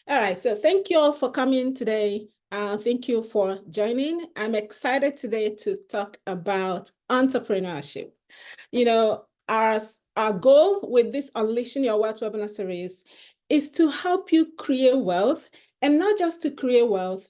All right, so thank you all for coming today. Thank you for joining. I'm excited today to talk about entrepreneurship. You know, our goal with this Unleashing Your Wealth webinar series is to help you create wealth, and not just to create wealth,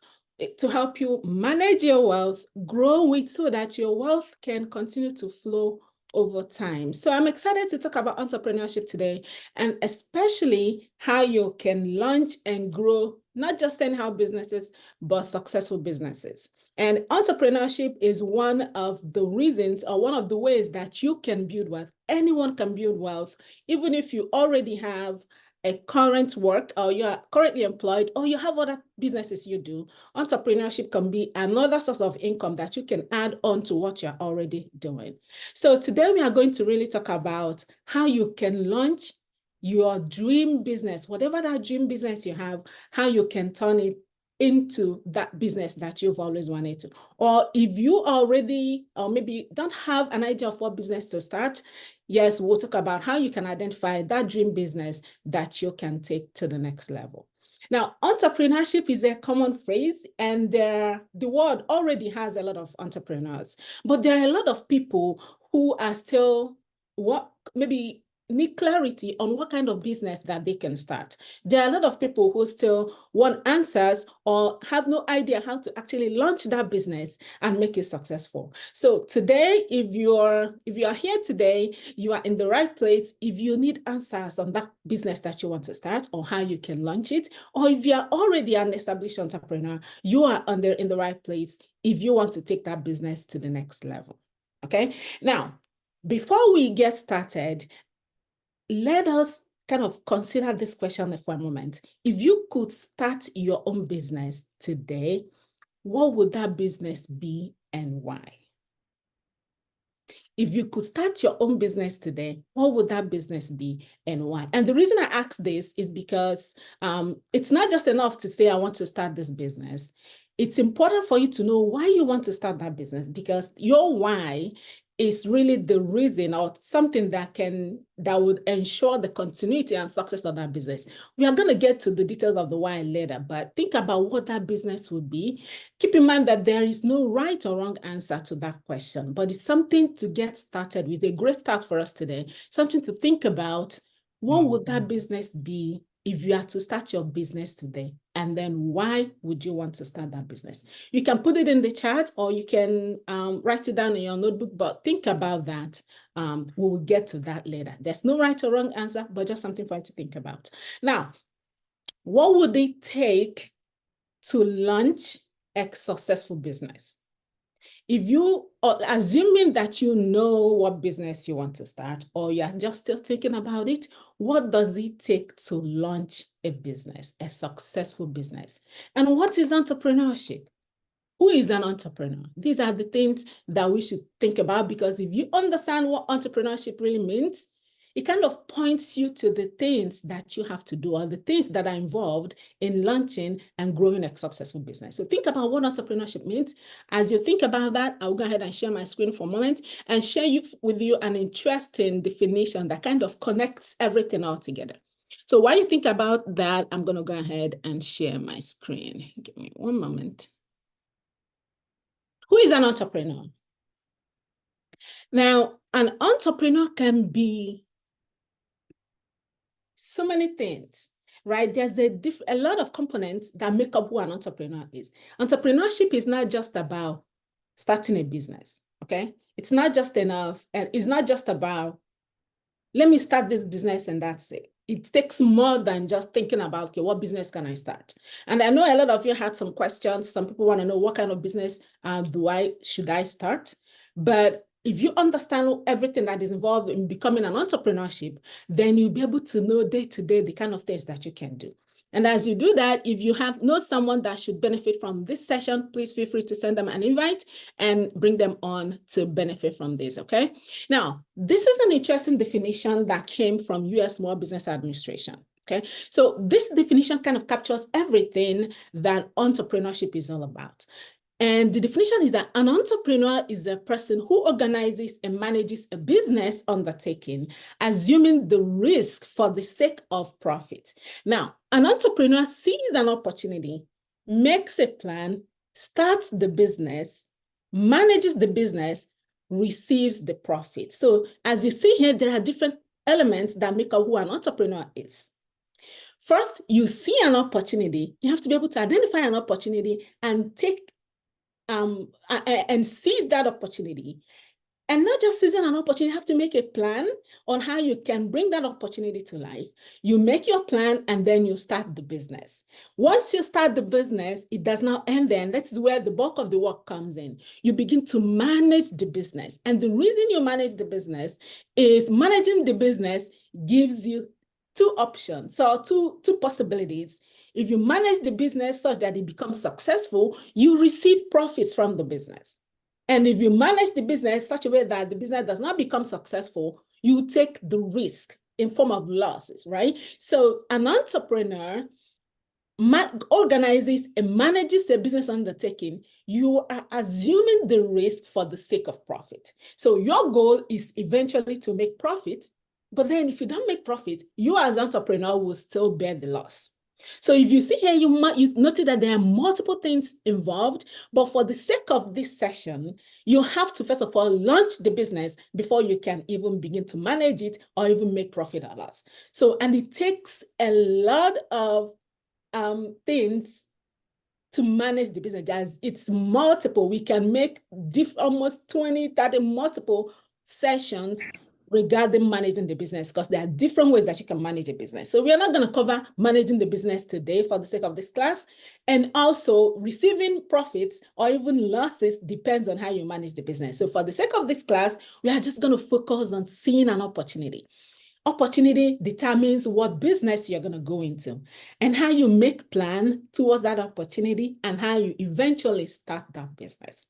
to help you manage your wealth, grow it so that your wealth can continue to flow over time. So I'm excited to talk about entrepreneurship today, and especially how you can launch and grow not just anyhow businesses, but successful businesses. And entrepreneurship is one of the reasons or one of the ways that you can build wealth. Anyone can build wealth, even if you already have a current work or you are currently employed or you have other businesses you do. Entrepreneurship can be another source of income that you can add on to what you're already doing. So today we are going to really talk about how you can launch your dream business, whatever that dream business you have, how you can turn it into that business that you've always wanted to. Or if you already, or maybe don't have an idea of what business to start, yes, we'll talk about how you can identify that dream business that you can take to the next level. Now, entrepreneurship is a common phrase, and the world already has a lot of entrepreneurs, but there are a lot of people who are still maybe need clarity on what kind of business that they can start. There are a lot of people who still want answers or have no idea how to actually launch that business and make it successful. So today, if you are here today, you are in the right place. If you need answers on that business that you want to start or how you can launch it, or if you are already an established entrepreneur, you are in the right place if you want to take that business to the next level. Okay. Now, before we get started, let us kind of consider this question for a moment. If you could start your own business today, what would that business be and why? If you could start your own business today, what would that business be and why? And the reason I ask this is because it's not just enough to say, I want to start this business. It's important for you to know why you want to start that business, because your why is really the reason or something that would ensure the continuity and success of that business. We are going to get to the details of the why later, but think about what that business would be. Keep in mind that there is no right or wrong answer to that question, but it's something to get started with, a great start for us today, something to think about. What would that business be if you are to start your business today? And then why would you want to start that business? You can put it in the chat or you can write it down in your notebook, but think about that. We will get to that later. There's no right or wrong answer, but just something for you to think about. Now, what would it take to launch a successful business? If you are assuming that you know what business you want to start, or you're just still thinking about it, what does it take to launch a business, a successful business? And what is entrepreneurship? Who is an entrepreneur? These are the things that we should think about, because if you understand what entrepreneurship really means, it kind of points you to the things that you have to do or the things that are involved in launching and growing a successful business. So think about what entrepreneurship means. As you think about that, I'll go ahead and share my screen for a moment and share with you an interesting definition that kind of connects everything all together. So while you think about that, I'm going to go ahead and share my screen. Give me one moment. Who is an entrepreneur? Now, an entrepreneur can be so many things, right? There's a lot of components that make up who an entrepreneur is. Entrepreneurship is not just about starting a business, okay? It's not just enough, and it's not just about, let me start this business and that's it. It takes more than just thinking about, okay, what business can I start? And I know a lot of you had some questions. Some people want to know, what kind of business should I start? But if you understand everything that is involved in becoming an entrepreneurship, then you'll be able to know day to day the kind of things that you can do. And as you do that, if you know someone that should benefit from this session, please feel free to send them an invite and bring them on to benefit from this, okay? Now, this is an interesting definition that came from US Small Business Administration, okay? So this definition kind of captures everything that entrepreneurship is all about. And the definition is that an entrepreneur is a person who organizes and manages a business undertaking, assuming the risk for the sake of profit. Now, an entrepreneur sees an opportunity, makes a plan, starts the business, manages the business, receives the profit. So as you see here, there are different elements that make up who an entrepreneur is. First, you see an opportunity. You have to be able to identify an opportunity and take and seize that opportunity. And not just seizing an opportunity, you have to make a plan on how you can bring that opportunity to life. You make your plan and then you start the business. Once you start the business, it does not end there. And that's where the bulk of the work comes in. You begin to manage the business. And the reason you manage the business is managing the business gives you two options, so two possibilities. If you manage the business such that it becomes successful, you receive profits from the business. And if you manage the business such a way that the business does not become successful, you take the risk in form of losses, right? So an entrepreneur organizes and manages a business undertaking. You are assuming the risk for the sake of profit. So your goal is eventually to make profit, but then if you don't make profit, you as an entrepreneur will still bear the loss. So if you see here, you notice that there are multiple things involved, but for the sake of this session, you have to, first of all, launch the business before you can even begin to manage it or even make profit or loss. So, and it takes a lot of things to manage the business. As it's multiple, we can make almost 20, 30 multiple sessions regarding managing the business, because there are different ways that you can manage a business. So we are not going to cover managing the business today for the sake of this class. And also receiving profits or even losses depends on how you manage the business. So for the sake of this class, we are just going to focus on seeing an opportunity. Opportunity determines what business you're going to go into and how you make plan towards that opportunity and how you eventually start that business.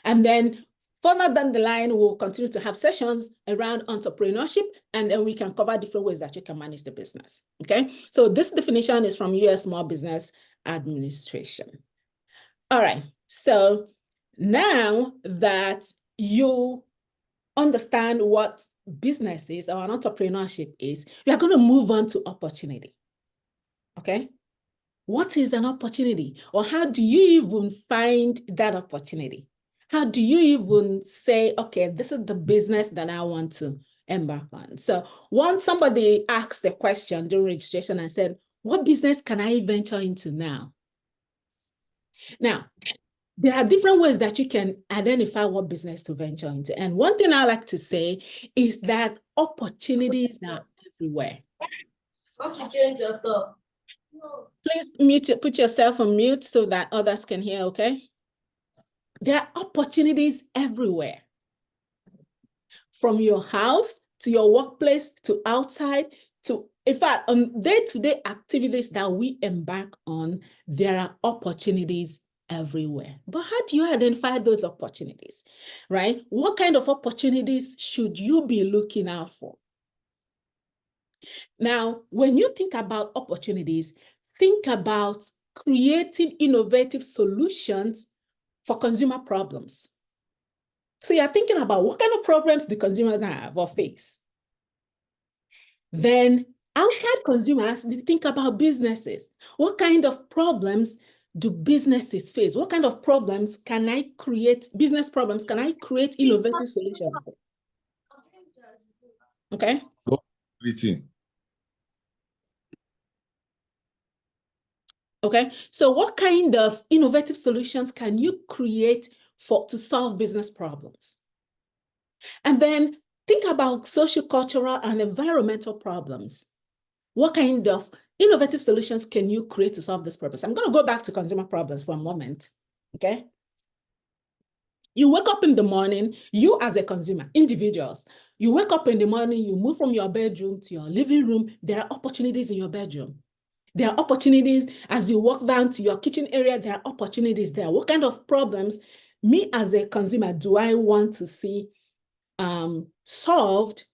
And then further down the line, we'll continue to have sessions around entrepreneurship, and then we can cover different ways that you can manage the business. Okay, so this definition is from US Small Business Administration. All right, so now that you understand what business is or an entrepreneurship is, we are going to move on to opportunity. Okay, what is an opportunity, or how do you even find that opportunity? How do you even say, okay, this is the business that I want to embark on? So once somebody asked the question during registration and said, what business can I venture into now? Now, there are different ways that you can identify what business to venture into. And one thing I like to say is that opportunities are everywhere. Please put yourself on mute so that others can hear, okay? There are opportunities everywhere. From your house to your workplace to outside to, in fact, on day-to-day activities that we embark on, there are opportunities everywhere. But how do you identify those opportunities, right? What kind of opportunities should you be looking out for? Now, when you think about opportunities, think about creating innovative solutions for consumer problems. So you're thinking about what kind of problems do consumers have or face. Then outside consumers, they think about businesses. What kind of problems do businesses face? What kind of problems can I create, business problems, can I create innovative solutions for? Okay. Okay, so what kind of innovative solutions can you create to solve business problems? And then think about social, cultural, and environmental problems. What kind of innovative solutions can you create to solve this purpose? I'm going to go back to consumer problems for a moment, okay? You wake up in the morning, you as a consumer, individuals, you wake up in the morning, you move from your bedroom to your living room, there are opportunities in your bedroom. There are opportunities as you walk down to your kitchen area, there are opportunities there. What kind of problems, me as a consumer, do I want to see solved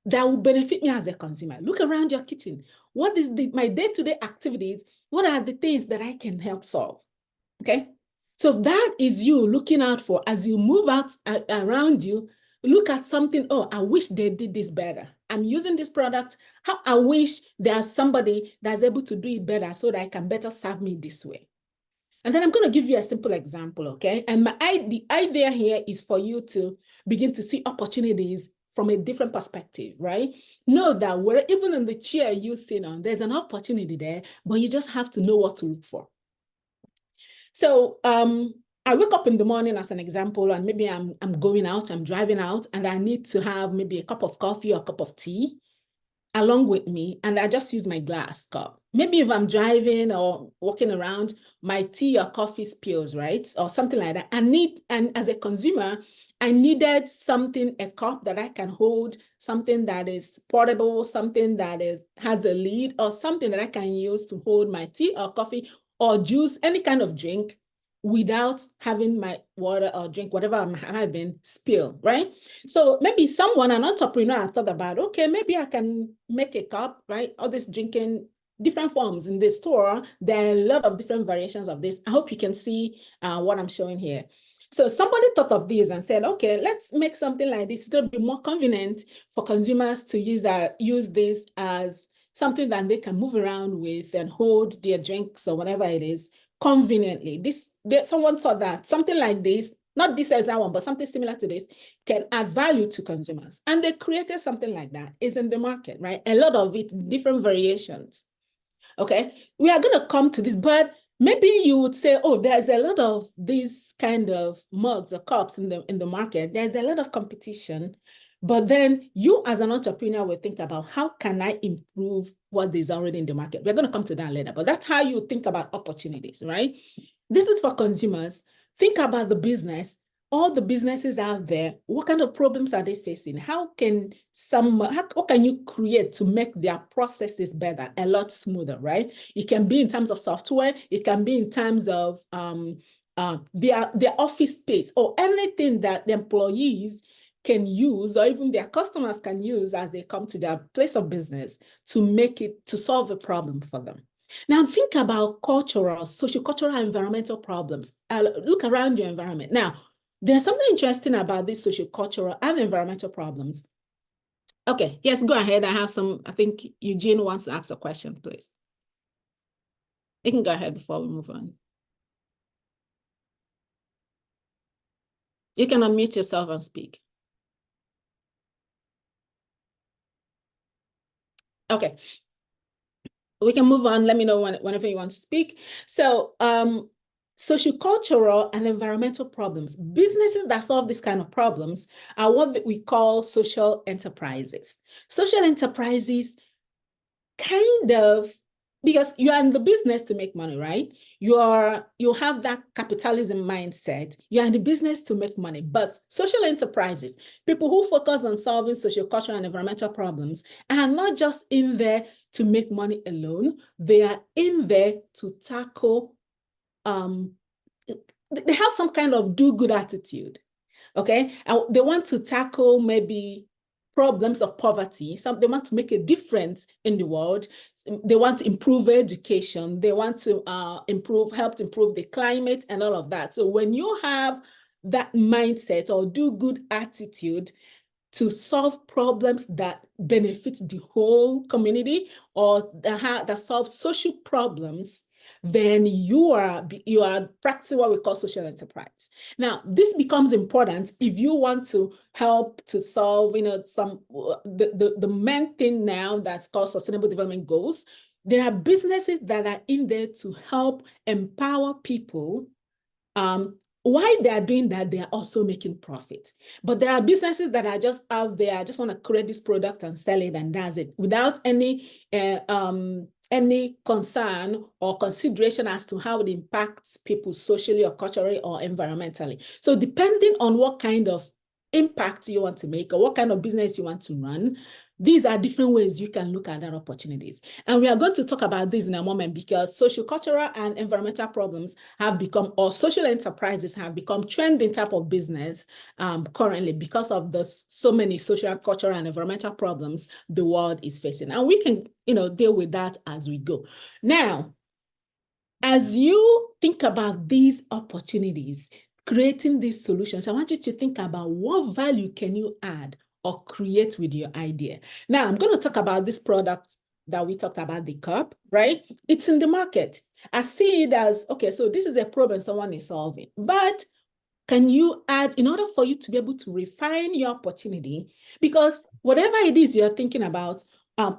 that will benefit me as a consumer? Look around your kitchen. What is my day-to-day activities? What are the things that I can help solve? Okay. So that is you looking out for as you move out around you, look at something. Oh, I wish they did this better. I'm using this product. How I wish there's somebody that's able to do it better so that I can better serve me this way. And then I'm going to give you a simple example, okay? And the idea here is for you to begin to see opportunities from a different perspective, right? Know that even in the chair you sit on, there's an opportunity there, but you just have to know what to look for. So I wake up in the morning as an example, and maybe I'm going out, I'm driving out, and I need to have maybe a cup of coffee or a cup of tea along with me, and I just use my glass cup. Maybe if I'm driving or walking around, my tea or coffee spills, right? Or something like that. And as a consumer, I needed something, a cup that I can hold, something that is portable, something that has a lid, or something that I can use to hold my tea or coffee or juice, any kind of drink, without having my water or drink, whatever I'm having, spill, right? So maybe an entrepreneur, thought about, okay, maybe I can make a cup, right? All this drinking, different forms in the store. There are a lot of different variations of this. I hope you can see what I'm showing here. So somebody thought of this and said, okay, let's make something like this. It'll be more convenient for consumers to use this as something that they can move around with and hold their drinks or whatever it is conveniently. Someone thought that something like this, not this exact one, but something similar to this, can add value to consumers. And they created something like that. It's in the market, right? A lot of it, different variations. Okay, we are going to come to this, but maybe you would say, oh, there's a lot of these kind of mugs or cups in the market. There's a lot of competition. But then you as an entrepreneur will think about, how can I improve what is already in the market? We're going to come to that later, but that's how you think about opportunities, right? This is for consumers. Think about the business, all the businesses out there. What kind of problems are they facing? How can you create to make their processes better, a lot smoother, right? It can be in terms of software. It can be in terms of their office space, or anything that the employees can use, or even their customers can use as they come to their place of business to solve a problem for them. Now think about social cultural, environmental problems. Look around your environment. Now, there's something interesting about these social cultural and environmental problems. Okay, yes, go ahead. I think Eugene wants to ask a question, please. You can go ahead before we move on. You can unmute yourself and speak. Okay. We can move on. Let me know whenever you want to speak. So, social-cultural and environmental problems. Businesses that solve this kind of problems are what we call social enterprises. Social enterprises kind of, because you are in the business to make money, right? You have that capitalism mindset. You're in the business to make money. But social enterprises, people who focus on solving social, cultural, and environmental problems, are not just in there to make money alone. They are in there to tackle, they have some kind of do-good attitude, okay? And they want to tackle maybe problems of poverty. They want to make a difference in the world. They want to improve education. They want to help to improve the climate and all of that. So when you have that mindset or do-good attitude to solve problems that benefit the whole community, or that solve social problems, then you are practicing what we call social enterprise. Now, this becomes important if you want to help to solve, the main thing now that's called sustainable development goals. There are businesses that are in there to help empower people. While they are doing that, they are also making profits. But there are businesses that are just out there, I just want to create this product and sell it, and that's it, without any concern or consideration as to how it impacts people socially or culturally or environmentally. So depending on what kind of impact you want to make or what kind of business you want to run, these are different ways you can look at that opportunities. And we are going to talk about this in a moment, because social, cultural, and environmental problems have become, or social enterprises have become, trending type of business currently, because of the so many social, cultural, and environmental problems the world is facing. And we can, deal with that as we go. Now, As you think about these opportunities, creating these solutions, I want you to think about what value can you add or create with your idea. Now, I'm going to talk about this product that we talked about, the cup, right? It's in the market. I see it as, okay, so this is a problem someone is solving, but can you add, in order for you to be able to refine your opportunity, because whatever it is you're thinking about,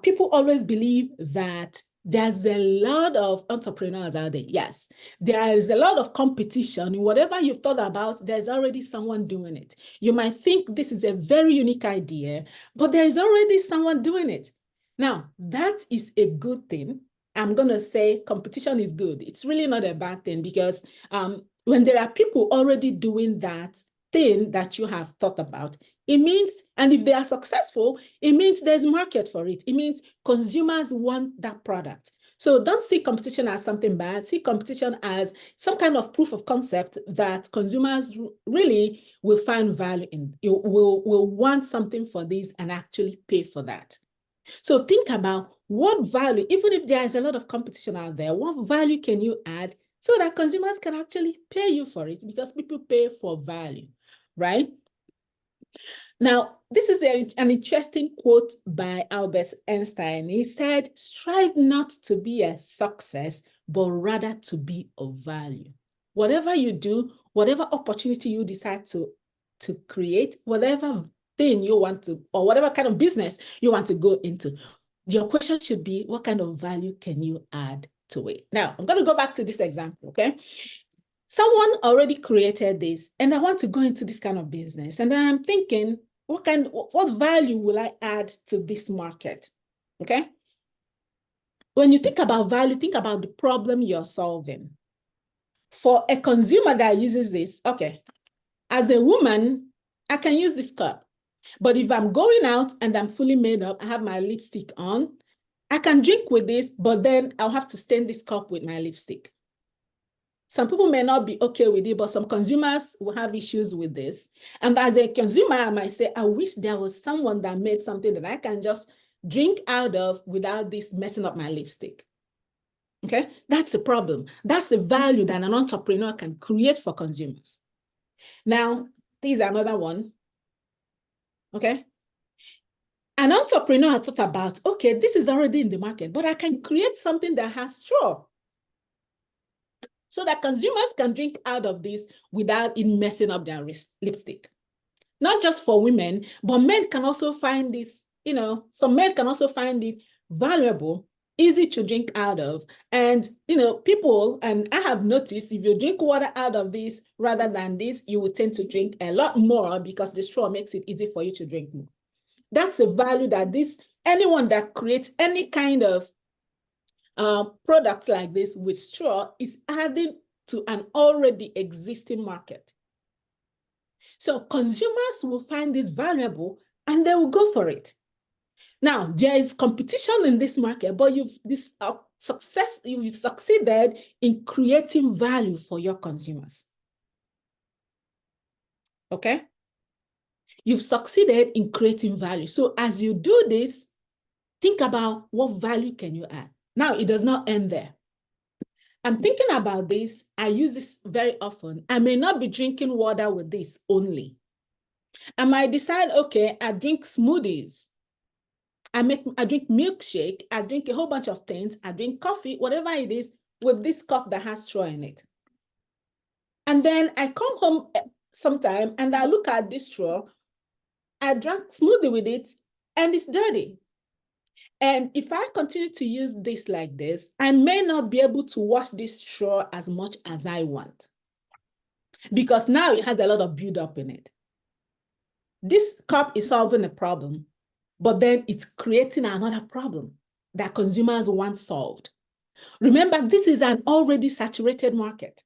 people always believe that there's a lot of entrepreneurs out there. Yes, there is a lot of competition. Whatever you've thought about, there's already someone doing it. You might think this is a very unique idea, but there is already someone doing it. Now, that is a good thing. I'm going to say competition is good. It's really not a bad thing, because when there are people already doing that thing that you have thought about, it means, and if they are successful, it means there's market for it. It means consumers want that product. So don't see competition as something bad. See competition as some kind of proof of concept that consumers really will find value in. You will want something for this and actually pay for that. So think about what value, even if there is a lot of competition out there, what value can you add so that consumers can actually pay you for it, because people pay for value, right? Now, this is an interesting quote by Albert Einstein. He said, "Strive not to be a success, but rather to be of value." Whatever you do, whatever opportunity you decide to create, whatever thing you want to, or whatever kind of business you want to go into, your question should be, what kind of value can you add to it? Now, I'm going to go back to this example, okay? Someone already created this, and I want to go into this kind of business. And then I'm thinking, what value will I add to this market? Okay. When you think about value, think about the problem you're solving. For a consumer that uses this, okay, as a woman, I can use this cup. But if I'm going out and I'm fully made up, I have my lipstick on, I can drink with this, but then I'll have to stain this cup with my lipstick. Some people may not be okay with it, but some consumers will have issues with this. And as a consumer, I might say, I wish there was someone that made something that I can just drink out of without this messing up my lipstick. Okay, that's the problem. That's the value that an entrepreneur can create for consumers. Now, here's another one. Okay. An entrepreneur thought about, okay, this is already in the market, but I can create something that has straw, so that consumers can drink out of this without it messing up their lipstick. Not just for women, but men can also find this, some men can also find it valuable, easy to drink out of. And, people, and I have noticed, if you drink water out of this rather than this, you will tend to drink a lot more, because the straw makes it easy for you to drink more. That's a value that anyone that creates any kind of product like this with straw is adding to an already existing market. So consumers will find this valuable and they will go for it. Now, there is competition in this market, but you've succeeded in creating value for your consumers. Okay? You've succeeded in creating value. So as you do this, think about what value can you add. Now, it does not end there. I'm thinking about this. I use this very often. I may not be drinking water with this only. I might decide, okay, I drink smoothies. I drink milkshake. I drink a whole bunch of things. I drink coffee, whatever it is, with this cup that has straw in it. And then I come home sometime and I look at this straw. I drank smoothie with it and it's dirty. And if I continue to use this like this, I may not be able to wash this straw as much as I want, because now it has a lot of buildup in it. This cup is solving a problem, but then it's creating another problem that consumers want solved. Remember, this is an already saturated market.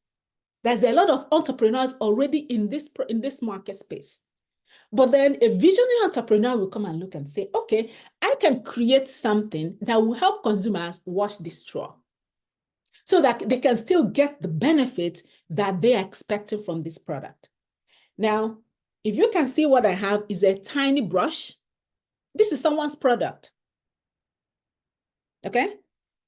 There's a lot of entrepreneurs already in this market space. But then a visionary entrepreneur will come and look and say, okay, I can create something that will help consumers wash this straw, so that they can still get the benefit that they are expecting from this product. Now, if you can see, what I have is a tiny brush. This is someone's product. Okay?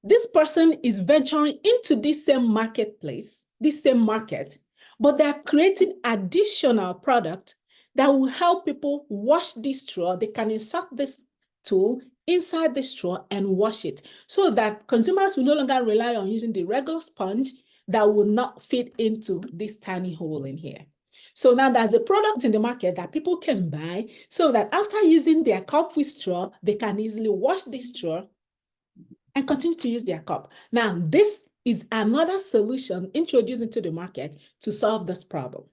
this person is venturing into this same marketplace, this same market, but they're creating additional product that will help people wash this straw. They can insert this tool inside the straw and wash it so that consumers will no longer rely on using the regular sponge that will not fit into this tiny hole in here. So now there's a product in the market that people can buy so that after using their cup with straw, they can easily wash this straw and continue to use their cup. Now, this is another solution introduced into the market to solve this problem.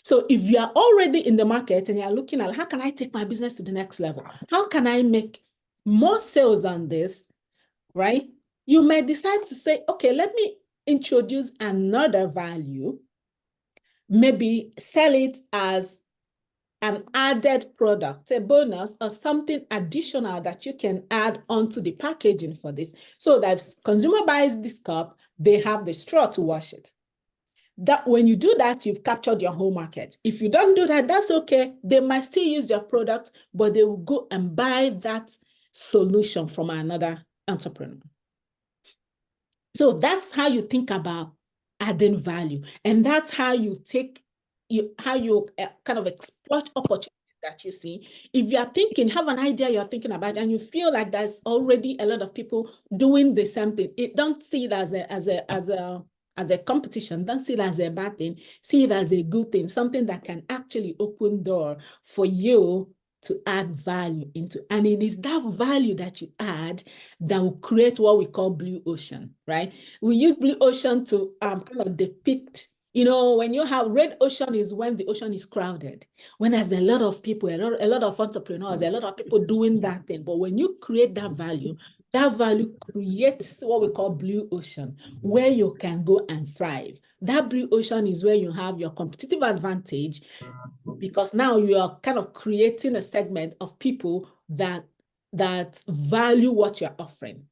So if you are already in the market and you're looking at how can I take my business to the next level? How can I make more sales on this, right? You may decide to say, okay, let me introduce another value, maybe sell it as an added product, a bonus or something additional that you can add onto the packaging for this. So that if consumer buys this cup, they have the straw to wash it. That when you do that, you've captured your whole market. If you don't do that, that's okay. They might still use your product, but they will go and buy that solution from another entrepreneur. So that's how you think about adding value. And that's how you take how you kind of exploit opportunities that you see. If you are thinking, have an idea you're thinking about, and you feel like there's already a lot of people doing the same thing, don't see it as a competition. Don't see it as a bad thing. See it as a good thing, something that can actually open door for you to add value into. And it is that value that you add that will create what we call blue ocean, right? We use blue ocean to kind of depict, when you have red ocean is when the ocean is crowded, when there's a lot of people, a lot of entrepreneurs, a lot of people doing that thing. But when you create that value creates what we call blue ocean, where you can go and thrive. That blue ocean is where you have your competitive advantage, because now you are kind of creating a segment of people that value what you're offering.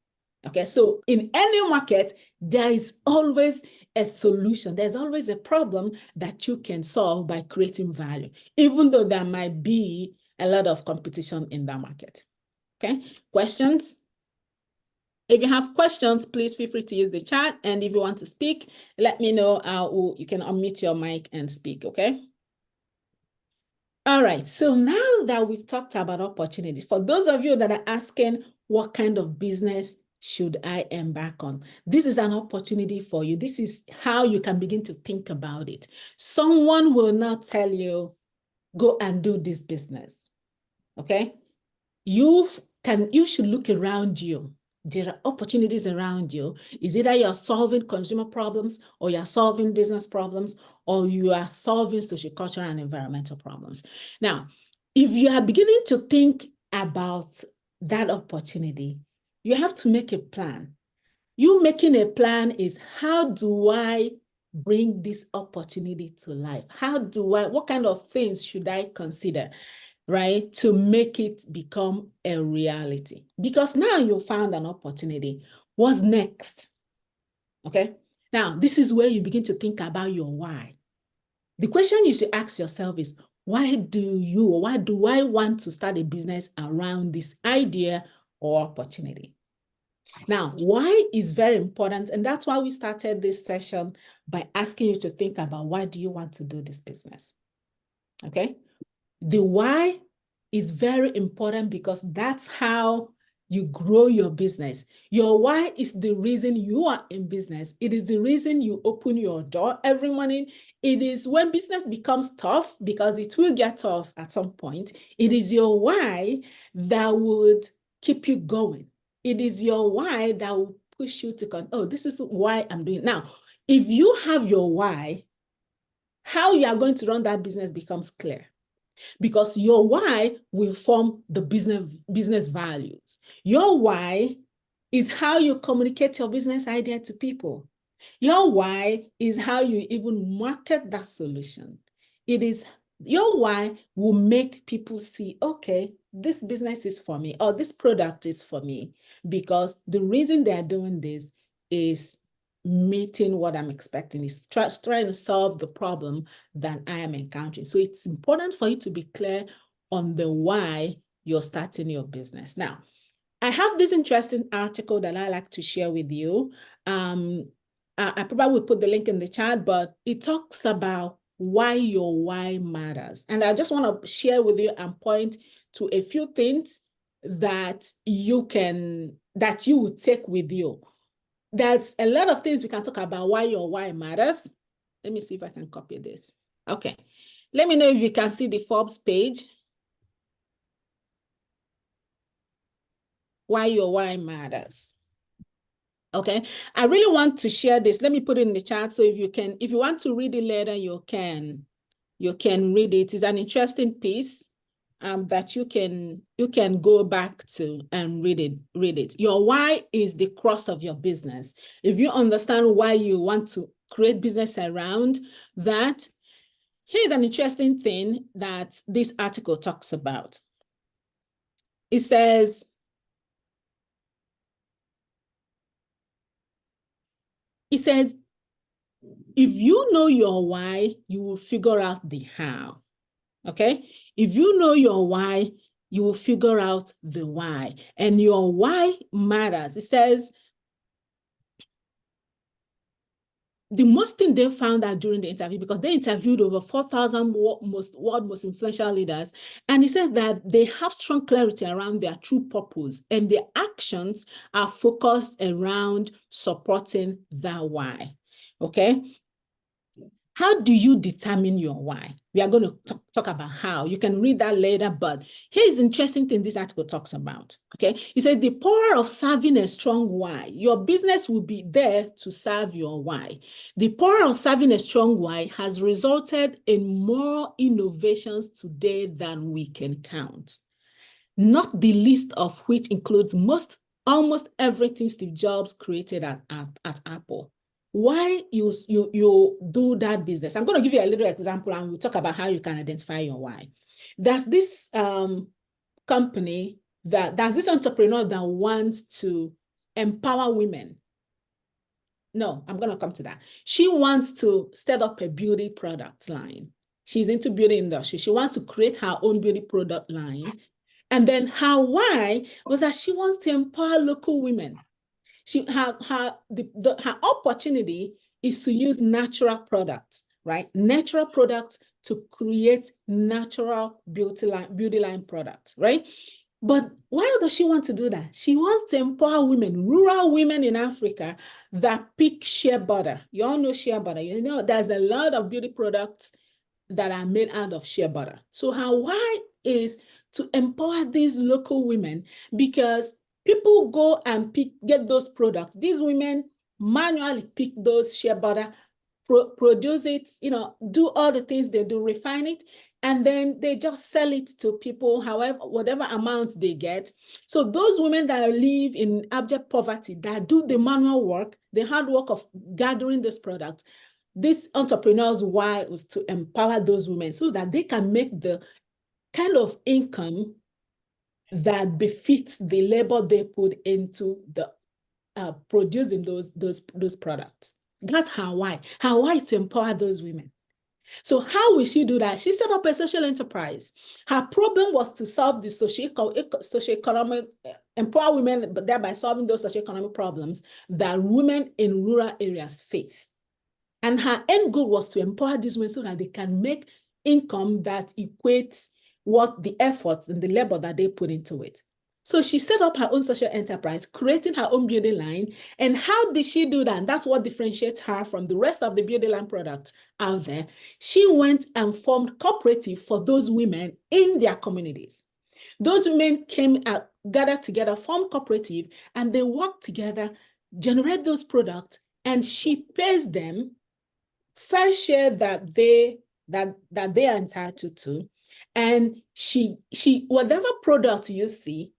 Okay, so in any market, there is always a solution. There's always a problem that you can solve by creating value, even though there might be a lot of competition in that market. Okay, questions? If you have questions, please feel free to use the chat. And if you want to speak, let me know. You can unmute your mic and speak, okay? All right, so now that we've talked about opportunity, for those of you that are asking, what kind of business should I embark on? This is an opportunity for you. This is how you can begin to think about it. Someone will not tell you, go and do this business, okay? You should look around you. There are opportunities around you. Is either you're solving consumer problems, or you're solving business problems, or you are solving social, cultural, and environmental problems. Now, if you are beginning to think about that opportunity, you have to make a plan. You making a plan is, how do I bring this opportunity to life? What kind of things should I consider, right, to make it become a reality? Because now you found an opportunity. What's next? Okay. Now, this is where you begin to think about your why. The question you should ask yourself is, why do I want to start a business around this idea or opportunity? Now, why is very important, and that's why we started this session by asking you to think about, why do you want to do this business? Okay. The why is very important, because that's how you grow your business. Your why is the reason you are in business. It is the reason you open your door every morning. It is when business becomes tough, because it will get tough at some point. It is your why that would keep you going. It is your why that will push you to this is why I'm doing it. Now, if you have your why, how you are going to run that business becomes clear, because your why will form the business values. Your why is how you communicate your business idea to people. Your why is how you even market that solution. Your why will make people see, okay, this business is for me, or this product is for me, because the reason they're doing this is meeting what I'm expecting, is trying to solve the problem that I am encountering. So it's important for you to be clear on the why you're starting your business. Now, I have this interesting article that I like to share with you. I probably will put the link in the chat, but it talks about why your why matters. And I just want to share with you and point to a few things that you will take with you. There's a lot of things we can talk about why your why matters. Let me see if I can copy this. Okay. Let me know if you can see the Forbes page. Why your why matters. Okay. I really want to share this. Let me put it in the chat so if you want to read it later, you can read it. It's an interesting piece that you can go back to and read it. Your why is the crux of your business. If you understand why you want to create business around that, here's an interesting thing that this article talks about. It says, if you know your why, you will figure out the how. Okay? If you know your why, you will figure out the why. And your why matters. It says, the most thing they found out during the interview, because they interviewed over 4,000 world most influential leaders, and it says that they have strong clarity around their true purpose, and their actions are focused around supporting that why. Okay? How do you determine your why? We are going to talk about how. You can read that later, but here's the interesting thing this article talks about, okay? It says the power of serving a strong why. Your business will be there to serve your why. The power of serving a strong why has resulted in more innovations today than we can count, not the least of which includes almost everything Steve Jobs created at Apple. Why you do that business? I'm going to give you a little example, and we'll talk about how you can identify your why. There's this company there's this entrepreneur that wants to empower women. No, I'm going to come to that. She wants to set up a beauty product line. She's into beauty industry. She wants to create her own beauty product line. And then her why was that she wants to empower local women. Her opportunity is to use natural products, right? Natural products to create natural beauty line products, right? But why does she want to do that? She wants to empower women, rural women in Africa that pick shea butter. You all know shea butter. You know, there's a lot of beauty products that are made out of shea butter. So her why is to empower these local women, because people go and get those products. These women manually pick those shea butter, produce it, do all the things they do, refine it, and then they just sell it to people, whatever amount they get. So those women that live in abject poverty, that do the manual work, the hard work of gathering this product, this entrepreneur's why was to empower those women so that they can make the kind of income that befits the labor they put into the producing those products. That's her why. Her why is to empower those women. So how will she do that? She set up a social enterprise. Her problem was to solve the socioeconomic, empower women, but thereby solving those socioeconomic problems that women in rural areas face. And her end goal was to empower these women so that they can make income that equates what the efforts and the labor that they put into it. So she set up her own social enterprise, creating her own beauty line. And how did she do that? And that's what differentiates her from the rest of the beauty line products out there. She went and formed cooperative for those women in their communities. Those women came and gathered together, formed cooperative, and they work together, generate those products, and she pays them fair share that they are entitled to. And she whatever product you see,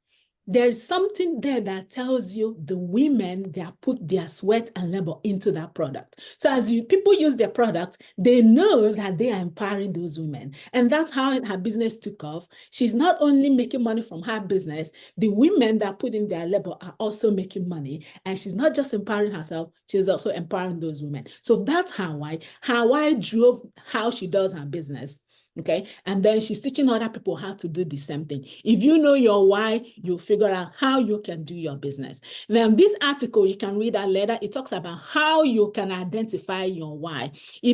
there's something there that tells you the women, they have put their sweat and labor into that product. So as people use their product, they know that they are empowering those women. And that's how her business took off. She's not only making money from her business, the women that put in their labor are also making money. And she's not just empowering herself, she's also empowering those women. So that's her why. Her why drove how she does her business. Okay. And then she's teaching other people how to do the same thing. If you know your why, you figure out how you can do your business. Now, this article, you can read that later. It talks about how you can identify your why.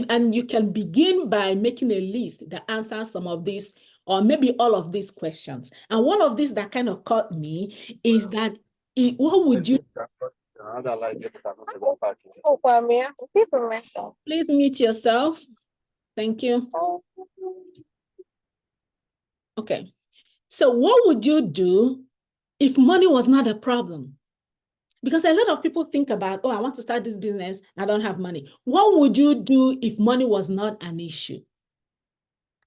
And you can begin by making a list that answers some of these, or maybe all of these questions. And one of these that kind of caught me is that, what would you... Please mute yourself. Thank you. Okay. So what would you do if money was not a problem? Because a lot of people think about, oh, I want to start this business, I don't have money. What would you do if money was not an issue?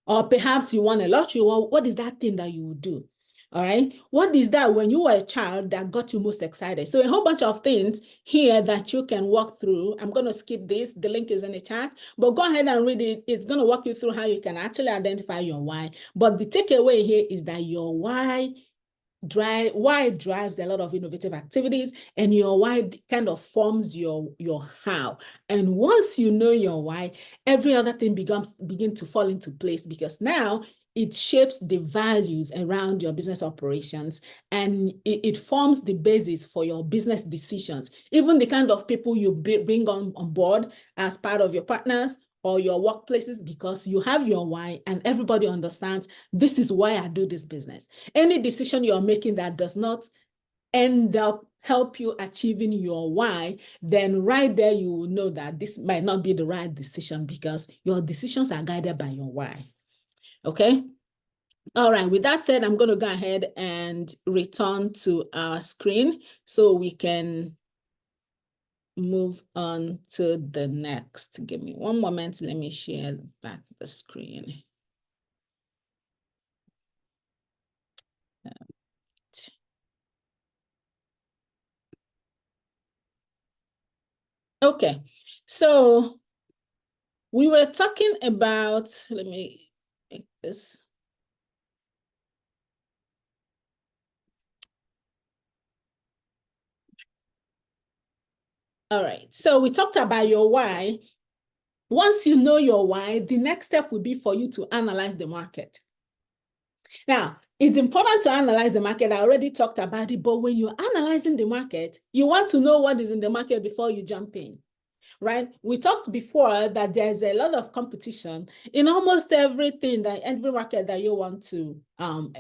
Or perhaps you won a lottery. Well, what is that thing that you would do? All right. What is that when you were a child that got you most excited? So a whole bunch of things here that you can walk through. I'm going to skip this. The link is in the chat, but go ahead and read it. It's going to walk you through how you can actually identify your why. But the takeaway here is that your why drives a lot of innovative activities, and your why kind of forms your how. And once you know your why, every other thing begin to fall into place, because now it shapes the values around your business operations, and it forms the basis for your business decisions. Even the kind of people you bring on board as part of your partners or your workplaces, because you have your why and everybody understands this is why I do this business. Any decision you're making that does not end up help you achieving your why, then right there you will know that this might not be the right decision, because your decisions are guided by your why. Okay. All right. With that said, I'm going to go ahead and return to our screen so we can move on to the next. Give me one moment. Let me share back the screen. Okay, so we were talking about, let me make this. All right, so we talked about your why. Once you know your why, the next step will be for you to analyze the market. Now, it's important to analyze the market. I already talked about it, but when you're analyzing the market, you want to know what is in the market before you jump in, right? We talked before that there's a lot of competition in almost everything, that every market that you want to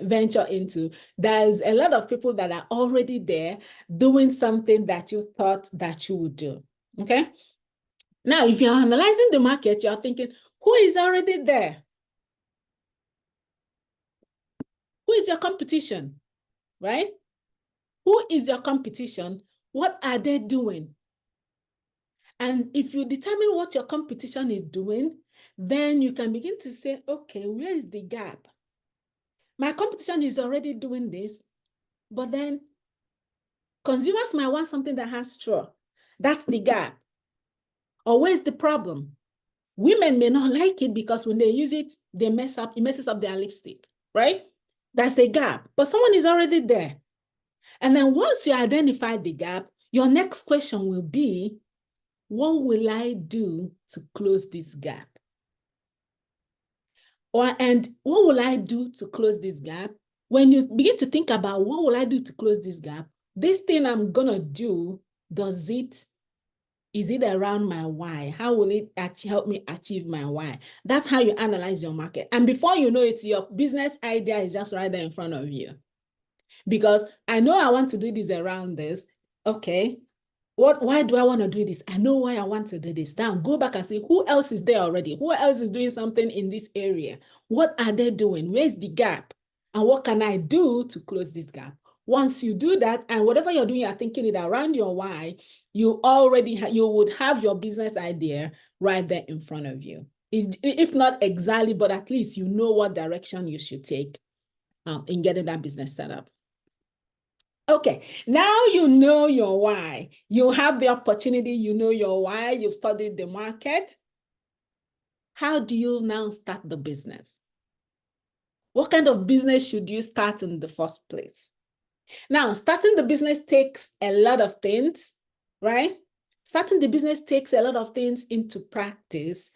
venture into. There's a lot of people that are already there doing something that you thought that you would do, okay? Now, if you're analyzing the market, you're thinking, who is already there? Who is your competition, right? Who is your competition? What are they doing? And if you determine what your competition is doing, then you can begin to say, okay, where is the gap? My competition is already doing this, but then consumers might want something that has straw. That's the gap. Or where's the problem? Women may not like it because when they use it, it messes up their lipstick, right? That's a gap, but someone is already there. And then once you identify the gap, your next question will be, what will I do to close this gap? And what will I do to close this gap? When you begin to think about what will I do to close this gap, this thing I'm gonna do, is it around my why? How will it help me achieve my why? That's how you analyze your market. And before you know it, your business idea is just right there in front of you. Because I know I want to do this around this. Okay, why do I want to do this? I know why I want to do this. Now go back and see who else is there already. Who else is doing something in this area? What are they doing? Where's the gap? And what can I do to close this gap? Once you do that, and whatever you're doing, you're thinking it around your why, you would have your business idea right there in front of you. If not exactly, but at least you know what direction you should take in getting that business set up. Okay, now you know your why. You have the opportunity, you know your why, you've studied the market. How do you now start the business? What kind of business should you start in the first place? Now, starting the business takes a lot of things, right? Starting the business takes a lot of things into practice.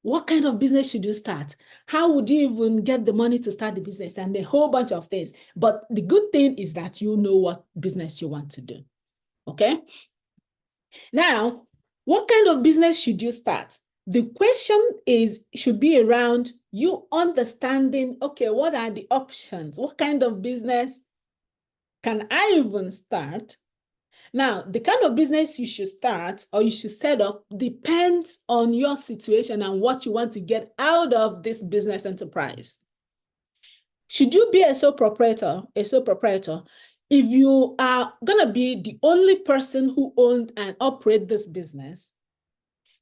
What kind of business should you start? How would you even get the money to start the business? And a whole bunch of things. But the good thing is that you know what business you want to do. Okay. Now, what kind of business should you start? The question should be around you understanding, okay, what are the options? What kind of business can I even start? Now, the kind of business you should start or you should set up depends on your situation and what you want to get out of this business enterprise. Should you be a sole proprietor, if you are going to be the only person who owns and operate this business,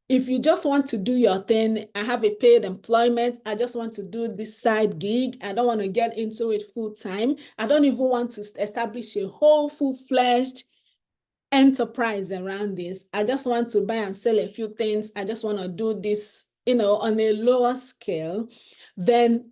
if you just want to do your thing, I have a paid employment, I just want to do this side gig, I don't want to get into it full time, I don't even want to establish a whole full-fledged enterprise around this, I just want to buy and sell a few things, I just want to do this, on a lower scale, then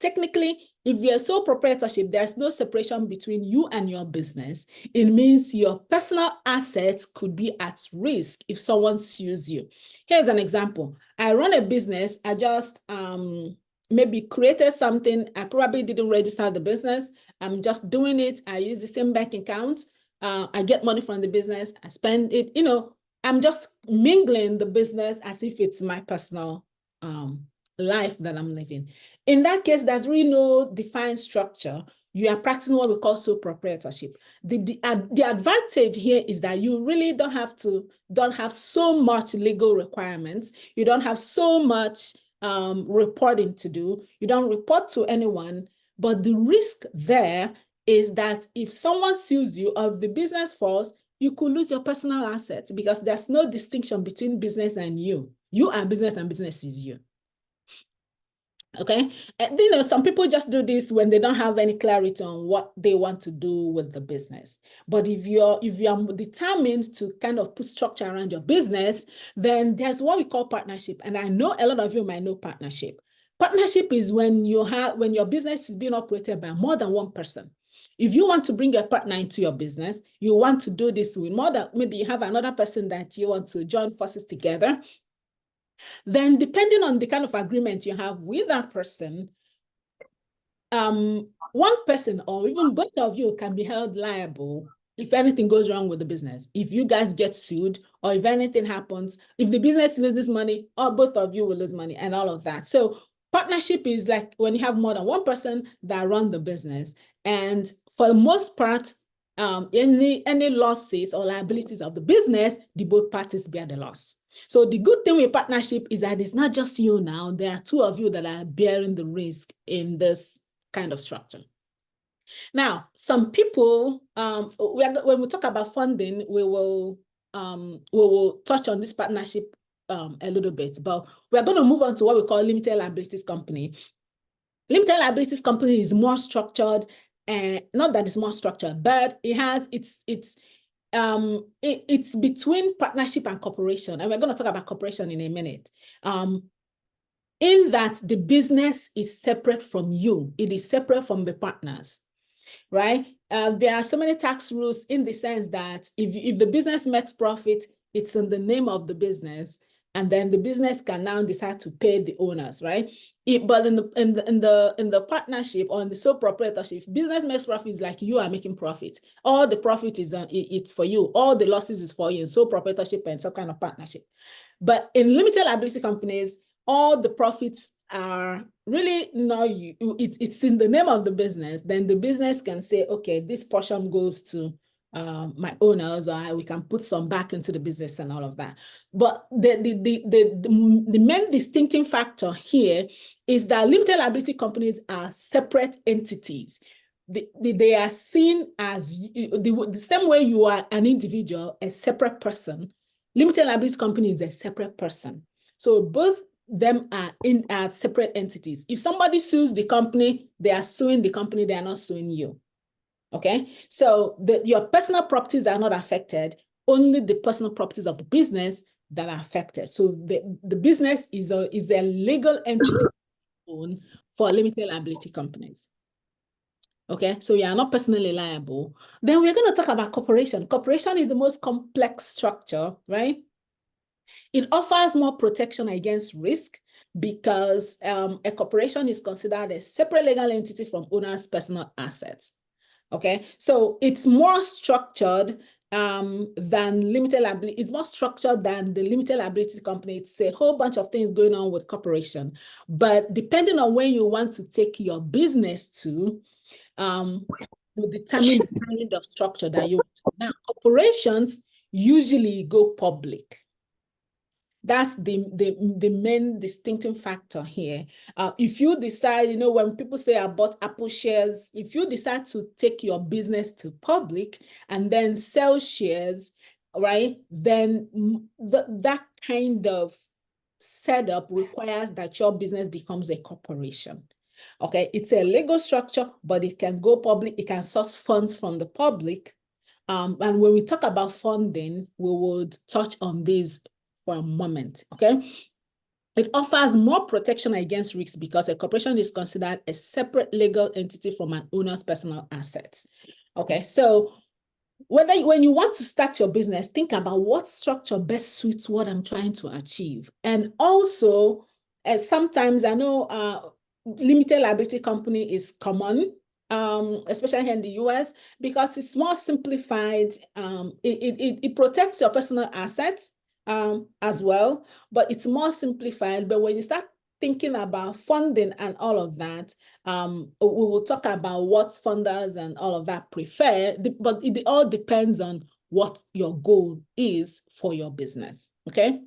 technically, if you're sole proprietorship, there's no separation between you and your business. It means your personal assets could be at risk if someone sues you. Here's an example. I run a business. I just maybe created something. I probably didn't register the business. I'm just doing it. I use the same bank account. I get money from the business. I spend it. I'm just mingling the business as if it's my personal life that I'm living. In that case, there's really no defined structure. You are practicing what we call sole proprietorship. The advantage here is that you really don't have so much legal requirements. You don't have so much reporting to do. You don't report to anyone. But the risk there is that if someone sues you or if the business falls, you could lose your personal assets because there's no distinction between business and you. You are business and business is you. Okay, and some people just do this when they don't have any clarity on what they want to do with the business. But if you're determined to kind of put structure around your business, then there's what we call partnership. And I know a lot of you might know partnership. Partnership is when your business is being operated by more than one person. If you want to bring a partner into your business, you want to do this with more than, maybe you have another person that you want to join forces together. Then depending on the kind of agreement you have with that person, one person or even both of you can be held liable if anything goes wrong with the business. If you guys get sued or if anything happens, if the business loses money, or both of you will lose money and all of that. So partnership is like when you have more than one person that run the business. And for the most part, any losses or liabilities of the business, the both parties bear the loss. So the good thing with partnership is that it's not just you now. There are two of you that are bearing the risk in this kind of structure. Now, some people, when we talk about funding, we will touch on this partnership a little bit, but we're going to move on to what we call limited liabilities company. Limited liabilities company is more structured, and not that it's more structured, but it has it's between partnership and corporation. And we're going to talk about corporation in a minute. In that the business is separate from you. It is separate from the partners, right? There are so many tax rules in the sense that if the business makes profit, it's in the name of the business. And then the business can now decide to pay the owners, right? But in the partnership or in the sole proprietorship, business makes profit is like you are making profit. All the profit is it's for you. All the losses is for you in sole proprietorship and some kind of partnership. But in limited liability companies, all the profits are really not you. It's in the name of the business. Then the business can say, okay, this portion goes to my owners, or we can put some back into the business and all of that. But the main distinctive factor here is that limited liability companies are separate entities. They are seen as the same way you are an individual, a separate person. Limited liability company is a separate person. So both them are separate entities. If somebody sues the company, they are suing the company, they are not suing you. Okay, so your personal properties are not affected, only the personal properties of the business that are affected. So the business is a legal entity for limited liability companies. Okay, so you are not personally liable. Then we're going to talk about corporation. Corporation is the most complex structure, right? It offers more protection against risk because a corporation is considered a separate legal entity from owner's personal assets. Okay, so it's more structured than limited liability. It's more structured than the limited liability company. It's a whole bunch of things going on with corporation. But depending on where you want to take your business to, will determine the kind of structure that you want. Now, corporations usually go public. That's the main distinctive factor here. If you decide, you know, when people say I bought Apple shares, if you decide to take your business to public and then sell shares, right, then that kind of setup requires that your business becomes a corporation. Okay, it's a legal structure, but it can go public, it can source funds from the public. And when we talk about funding, we would touch on this for a moment, okay? It offers more protection against risks because a corporation is considered a separate legal entity from an owner's personal assets. Okay, so when you want to start your business, think about what structure best suits what I'm trying to achieve. And also, sometimes I know limited liability company is common, especially here in the US, because it's more simplified. It protects your personal assets as well, but it's more simplified. But when you start thinking about funding and all of that, we will talk about what funders and all of that prefer, but it all depends on what your goal is for your business, okay?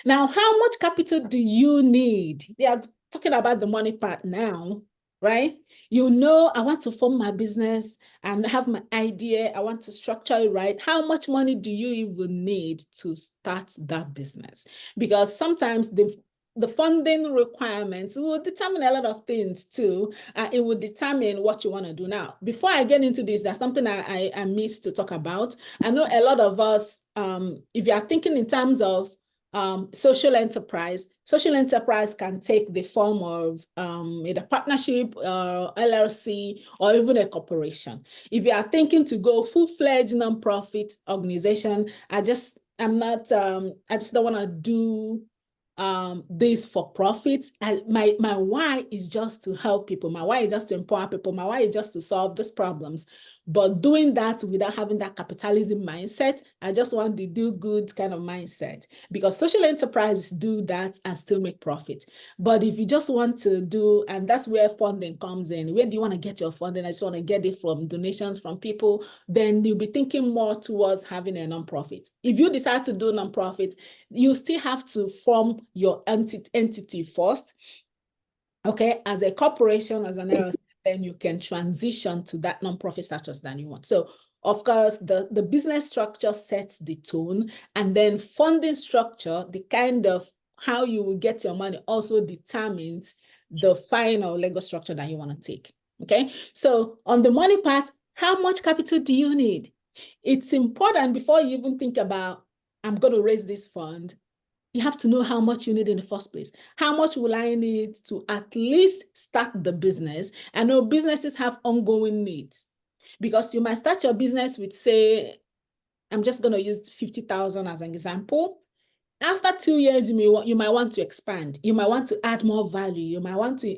Now, how much capital do you need? They are talking about the money part now, right? You know, I want to form my business and have my idea. I want to structure it right. How much money do you even need to start that business? Because sometimes the funding requirements will determine a lot of things too. It will determine what you want to do. Now, before I get into this, there's something I missed to talk about. I know a lot of us, if you are thinking in terms of social enterprise can take the form of either partnership, LLC, or even a corporation. If you are thinking to go full-fledged nonprofit organization, I just don't want to do this for profit. And my why is just to help people. My why is just to empower people. My why is just to solve these problems. But doing that without having that capitalism mindset, I just want the do good kind of mindset, because social enterprises do that and still make profit. But if you just want to do, and that's where funding comes in, where do you want to get your funding? I just want to get it from donations from people, then you'll be thinking more towards having a nonprofit. If you decide to do nonprofit, you still have to form your entity first, okay, as a corporation, as an LLC, then you can transition to that nonprofit status that you want. So of course, the business structure sets the tone, and then funding structure, the kind of how you will get your money, also determines the final legal structure that you want to take. Okay, so on the money part, how much capital do you need? It's important before you even think about, I'm going to raise this fund, you have to know how much you need in the first place. How much will I need to at least start the business? I know businesses have ongoing needs, because you might start your business with, say, I'm just going to use 50,000 as an example. After 2 years, you might want to expand. You might want to add more value. You might want to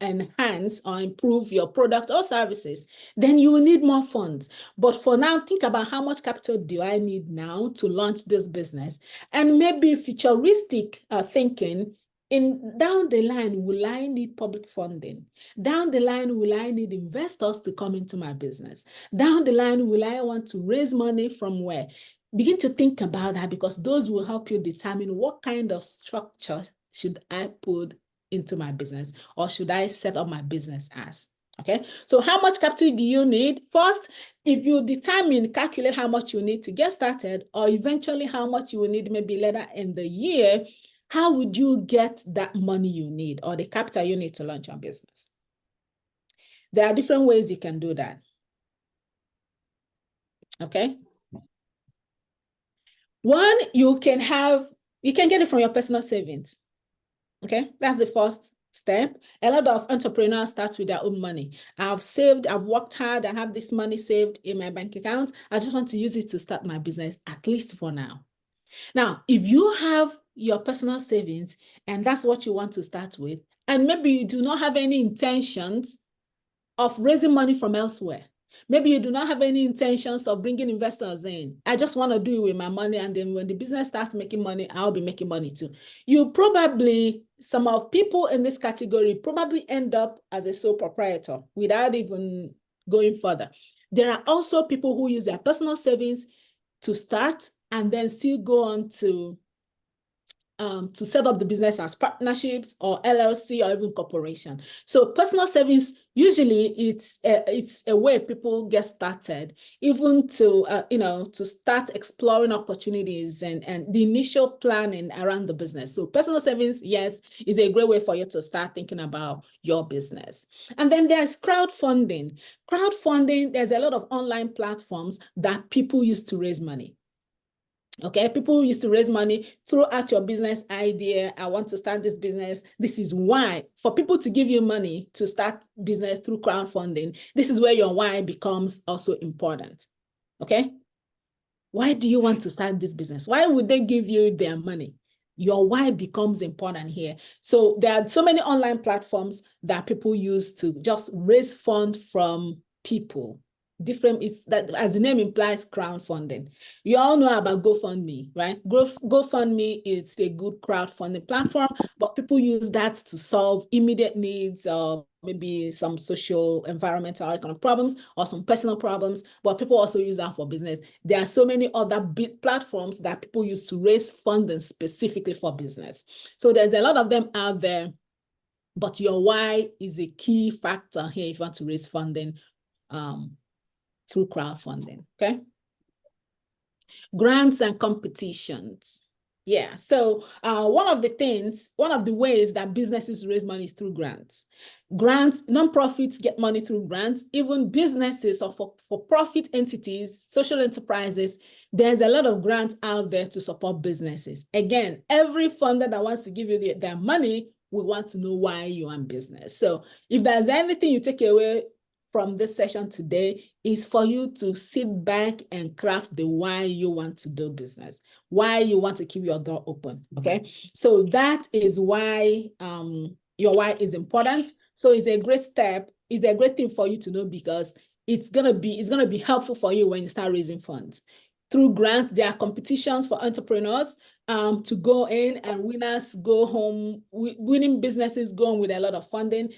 enhance or improve your product or services. Then you will need more funds. But for now, think about how much capital do I need now to launch this business? And maybe futuristic thinking, down the line, will I need public funding? Down the line, will I need investors to come into my business? Down the line, will I want to raise money from where? Begin to think about that, because those will help you determine what kind of structure should I put into my business, or should I set up my business as. Okay, so how much capital do you need? First, if you calculate how much you need to get started, or eventually how much you will need maybe later in the year, how would you get that money you need, or the capital you need to launch your business? There are different ways you can do that. Okay. One, you can get it from your personal savings. Okay, that's the first step. A lot of entrepreneurs start with their own money. I've saved, I've worked hard, I have this money saved in my bank account. I just want to use it to start my business, at least for now. Now, if you have your personal savings and that's what you want to start with, and maybe you do not have any intentions of raising money from elsewhere, maybe you do not have any intentions of bringing investors in. I just want to do it with my money, and then when the business starts making money, I'll be making money too. You probably, some of people in this category probably end up as a sole proprietor without even going further. There are also people who use their personal savings to start and then still go on to set up the business as partnerships or LLC or even corporation. So personal savings, usually it's a way people get started, even to to start exploring opportunities and the initial planning around the business. So personal savings, yes, is a great way for you to start thinking about your business. And then there's crowdfunding. Crowdfunding, there's a lot of online platforms that people use to raise money. Okay, people used to raise money, throw out your business idea. I want to start this business. This is why. For people to give you money to start business through crowdfunding, this is where your why becomes also important. Okay, why do you want to start this business? Why would they give you their money? Your why becomes important here. So there are so many online platforms that people use to just raise funds from people. Different, is that, as the name implies, crowdfunding. You all know about GoFundMe, right? GoFundMe is a good crowdfunding platform, but people use that to solve immediate needs of maybe some social, environmental kind of problems or some personal problems, but people also use that for business. There are so many other big platforms that people use to raise funding specifically for business. So there's a lot of them out there, but your why is a key factor here if you want to raise funding through crowdfunding, okay? Grants and competitions. Yeah, so one of the ways that businesses raise money is through grants. Grants, nonprofits get money through grants. Even businesses or for-profit entities, social enterprises, there's a lot of grants out there to support businesses. Again, every funder that wants to give you their money, we want to know why you're in business. So if there's anything you take away from this session today, is for you to sit back and craft the why you want to do business, why you want to keep your door open, okay? So that is why your why is important. So it's a great step, it's a great thing for you to know, because it's gonna be helpful for you when you start raising funds. Through grants, there are competitions for entrepreneurs to go in, and winners go home, winning businesses go on with a lot of funding.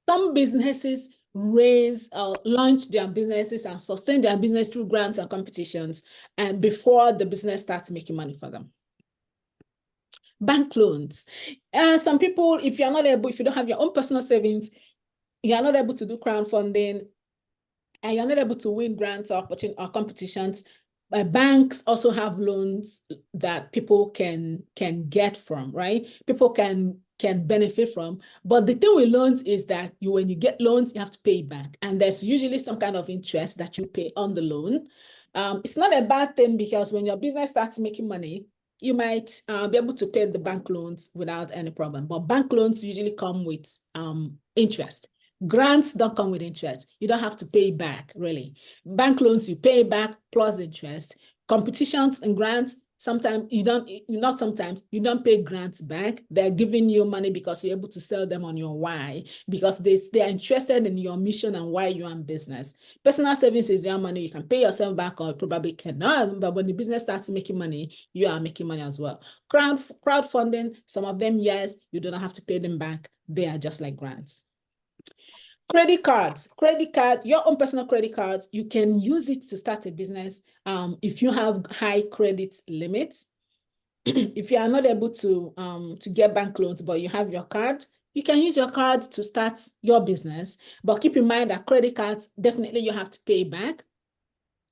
Some businesses launch their businesses and sustain their business through grants and competitions, and before the business starts making money for them. Bank loans. Some people, if you don't have your own personal savings, you are not able to do crowdfunding, and you're not able to win grants or competitions. Banks also have loans that people can get from, right? People can benefit from. But the thing with loans is that when you get loans, you have to pay back. And there's usually some kind of interest that you pay on the loan. It's not a bad thing, because when your business starts making money, you might be able to pay the bank loans without any problem. But bank loans usually come with interest. Grants don't come with interest. You don't have to pay back, really. Bank loans, you pay back plus interest. Competitions and grants, sometimes you don't pay grants back. They're giving you money because you're able to sell them on your why, because they're interested in your mission and why you're in business. Personal savings is your money. You can pay yourself back, or probably cannot, but when the business starts making money, you are making money as well. Crowdfunding, some of them, yes, you don't have to pay them back. They are just like grants. Credit cards, your own personal credit cards, you can use it to start a business if you have high credit limits. If you are not able to get bank loans, but you have your card, you can use your card to start your business. But keep in mind that credit cards, definitely you have to pay back.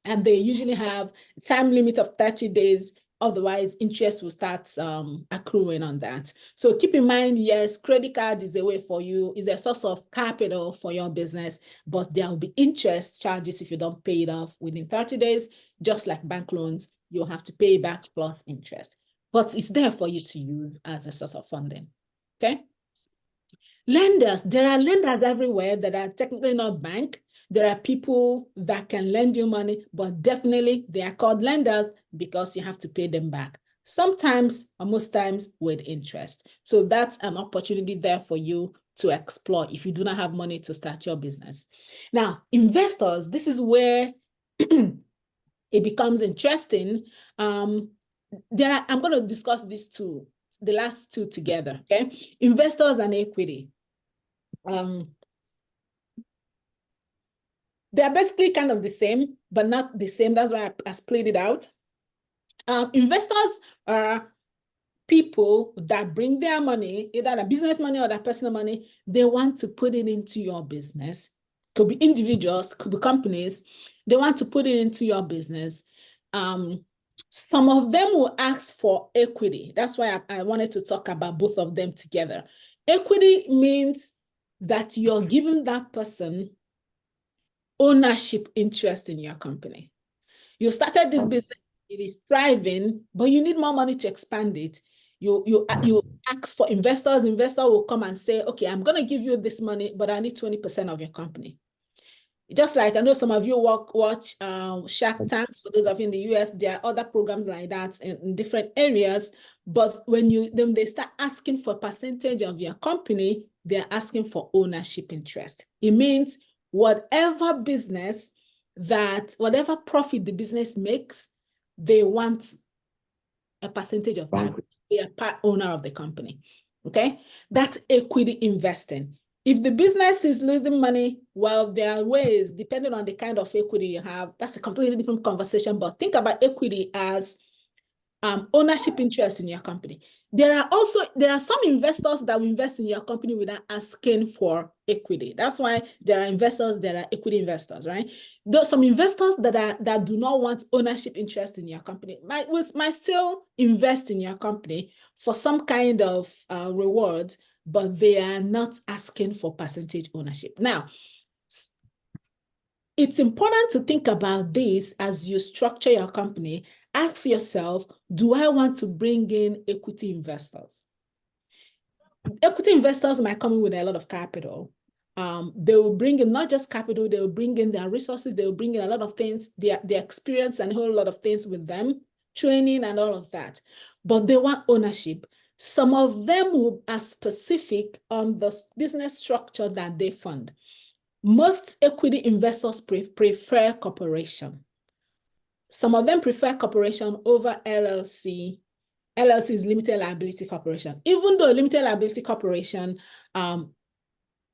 And they usually have a time limit of 30 days. Otherwise, interest will start accruing on that. So keep in mind, yes, credit card is a way for you, is a source of capital for your business, but there will be interest charges if you don't pay it off within 30 days. Just like bank loans, you'll have to pay back plus interest. But it's there for you to use as a source of funding, okay? Lenders, there are lenders everywhere that are technically not bank. There are people that can lend you money, but definitely they are called lenders because you have to pay them back. sometimes or most times with interest. So that's an opportunity there for you to explore if you do not have money to start your business. Now, investors, this is where it becomes interesting. I'm going to discuss these two, the last two together, okay? Investors and equity. They're basically kind of the same, but not the same. That's why I split it out. Investors are people that bring their money, either their business money or their personal money. They want to put it into your business. Could be individuals, could be companies. They want to put it into your business. Some of them will ask for equity. That's why I wanted to talk about both of them together. Equity means that you're giving that person ownership interest in your company. You started this business, it is thriving, but you need more money to expand it. You ask for investors. Investor will come and say, okay, I'm going to give you this money, but I need 20% of your company. Just like I know some of you watch Shark Tanks. For those of you in the US, there are other programs like that in different areas. But when they start asking for a percentage of your company, they're asking for ownership interest. It means whatever profit the business makes, they want a percentage of that. They are part owner of the company. Okay, that's equity investing. If the business is losing money, well, there are ways, depending on the kind of equity you have. That's a completely different conversation. But think about equity as ownership interest in your company. There are some investors that will invest in your company without asking for equity. That's why there are investors, there are equity investors, right? There's some investors that do not want ownership interest in your company might still invest in your company for some kind of reward, but they are not asking for percentage ownership. Now, it's important to think about this as you structure your company. Ask yourself, do I want to bring in equity investors? Equity investors might come in with a lot of capital. They will bring in not just capital, they will bring in their resources, they will bring in a lot of things, their experience and a whole lot of things with them, training and all of that. But they want ownership. Some of them are specific on the business structure that they fund. Most equity investors prefer corporation. Some of them prefer corporation over LLC. LLC is limited liability corporation. Even though limited liability corporation,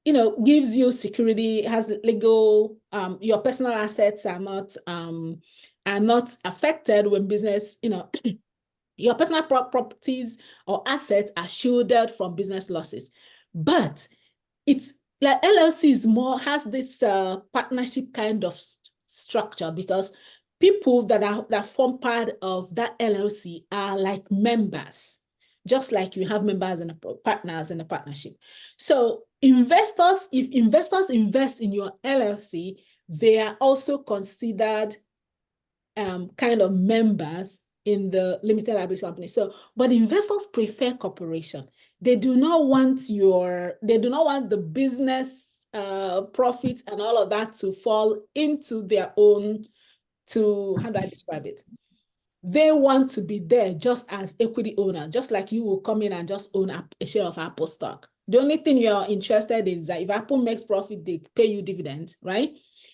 gives you security, has legal, your personal assets are not affected when business, your personal properties or assets are shielded from business losses. But it's like LLC has this partnership kind of structure, because people that form part of that LLC are like members, just like you have members and partners in a partnership. So if investors invest in your LLC, they are also considered kind of members in the limited liability company. So, but investors prefer corporation. They do not want the business profits and all of that to fall into their own, how do I describe it? They want to be there just as equity owner, just like you will come in and just own a share of Apple stock. The only thing you're interested in is that if Apple makes profit, they pay you dividends, right?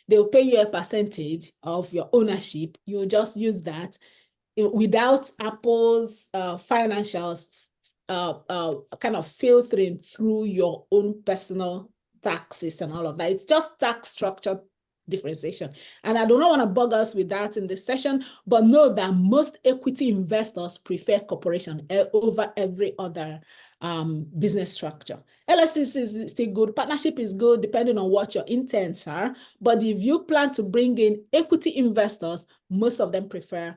They'll pay you a percentage of your ownership. You'll just use that without Apple's financials kind of filtering through your own personal taxes and all of that. It's just tax structure differentiation. And I do not want to bug us with that in this session, but know that most equity investors prefer corporation over every other business structure. LLC is still good. Partnership is good depending on what your intents are. But if you plan to bring in equity investors, most of them prefer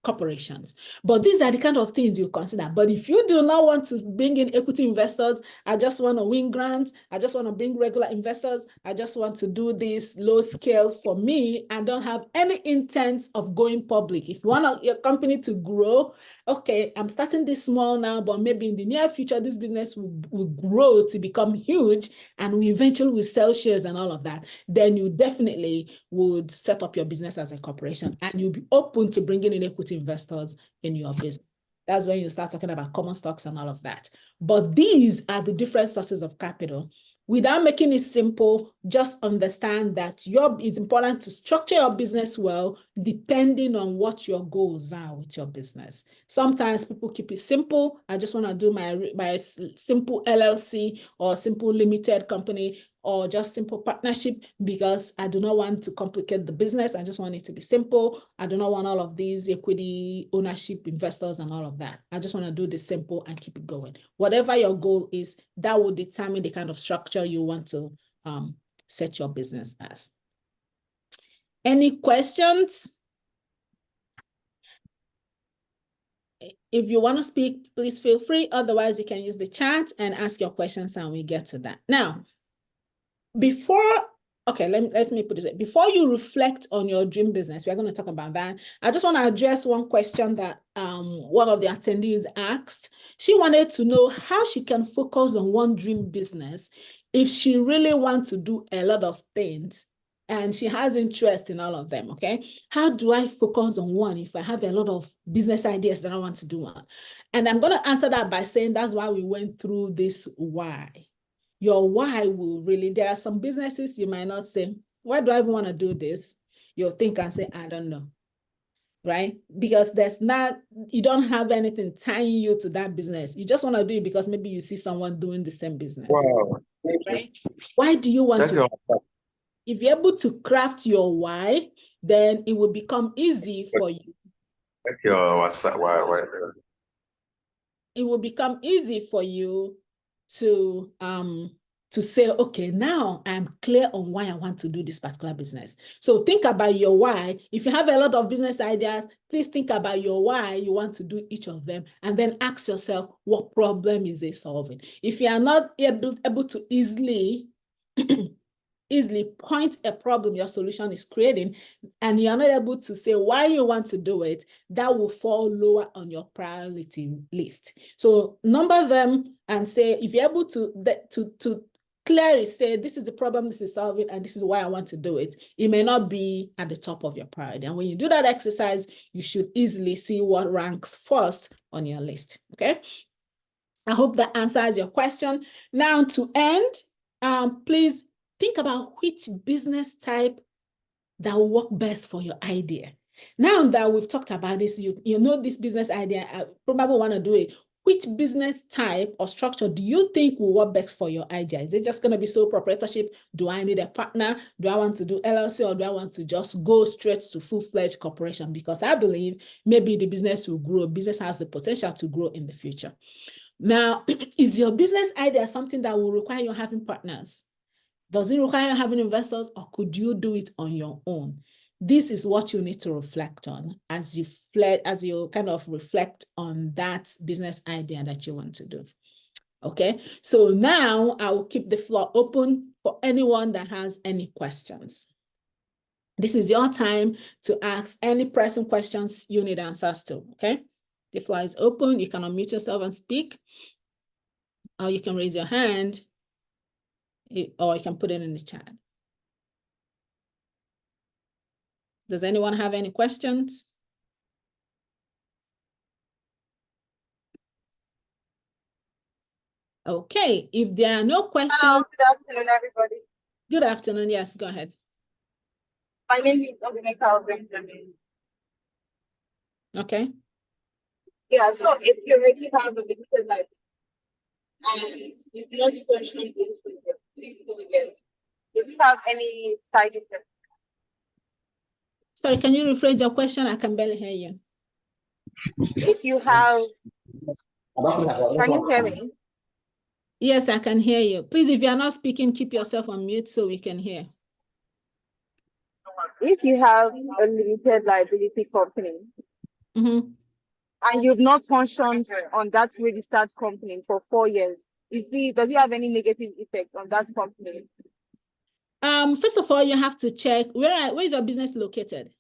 corporations. But these are the kind of things you consider. But if you do not want to bring in equity investors, I just want to win grants, I just want to bring regular investors, I just want to do this low scale for me, and don't have any intent of going public. If you want your company to grow, okay, I'm starting this small now, but maybe in the near future, this business will grow to become huge, and we eventually will sell shares and all of that, then you definitely would set up your business as a corporation, and you'll be open to bringing in equity equity investors in your business. That's when you start talking about common stocks and all of that. But these are the different sources of capital. Without making it simple, just understand that it's important to structure your business well, depending on what your goals are with your business. Sometimes people keep it simple. I just want to do my simple LLC or simple limited company or just simple partnership because I do not want to complicate the business. I just want it to be simple. I do not want all of these equity ownership investors and all of that. I just want to do this simple and keep it going. Whatever your goal is, that will determine the kind of structure you want to set your business as. Any questions? If you want to speak, please feel free. Otherwise, you can use the chat and ask your questions and we get to that. Now, let me put it. Before you reflect on your dream business, we're going to talk about that. I just want to address one question that one of the attendees asked. She wanted to know how she can focus on one dream business if she really wants to do a lot of things and she has interest in all of them, okay? How do I focus on one if I have a lot of business ideas that I want to do on? And I'm going to answer that by saying that's why we went through this why. Your why will really, there are some businesses you might not say, why do I even want to do this? You'll think and say, I don't know, right? Because you don't have anything tying you to that business. You just want to do it because maybe you see someone doing the same business. Wow. Right? Why do you want to? If you're able to craft your why, then it will become easy for you. It will become easy for you to say, okay, now I'm clear on why I want to do this particular business. So think about your why. If you have a lot of business ideas, please think about your why you want to do each of them, and then ask yourself, what problem is it solving? If you are not able to easily point a problem your solution is creating, and you're not able to say why you want to do it, that will fall lower on your priority list. So number them and say, if you're able to clearly say, this is the problem this is solving, and this is why I want to do it, it may not be at the top of your priority. And when you do that exercise, you should easily see what ranks first on your list, okay? I hope that answers your question. Now to end, please think about which business type that will work best for your idea. Now that we've talked about this, you know this business idea, I probably want to do it. Which business type or structure do you think will work best for your idea? Is it just going to be sole proprietorship? Do I need a partner? Do I want to do LLC, or do I want to just go straight to full-fledged corporation? Because I believe maybe the business will grow. Business has the potential to grow in the future. Now, is your business idea something that will require you having partners? Does it require having investors, or could you do it on your own? This is what you need to reflect on as you kind of reflect on that business idea that you want to do. Okay, so now I will keep the floor open for anyone that has any questions. This is your time to ask any pressing questions you need answers to, okay? The floor is open. You can unmute yourself and speak, or you can raise your hand, or you can put it in the chat. Does anyone have any questions? Okay, if there are no questions. Hello, good afternoon, everybody. Good afternoon, yes, go ahead. My name is Oguneka Benjamin. Okay. Yeah, so if you already have a limited life, and you've not questioned this with your do you have any side effects? Sorry, can you rephrase your question? I can barely hear you. If you have, can you hear me? Yes, I can hear you. Please, if you are not speaking, keep yourself on mute so we can hear. If you have a limited liability company, and you've not functioned on that registered company for 4 years, does it have any negative effect on that company? First of all, you have to check where is your business located?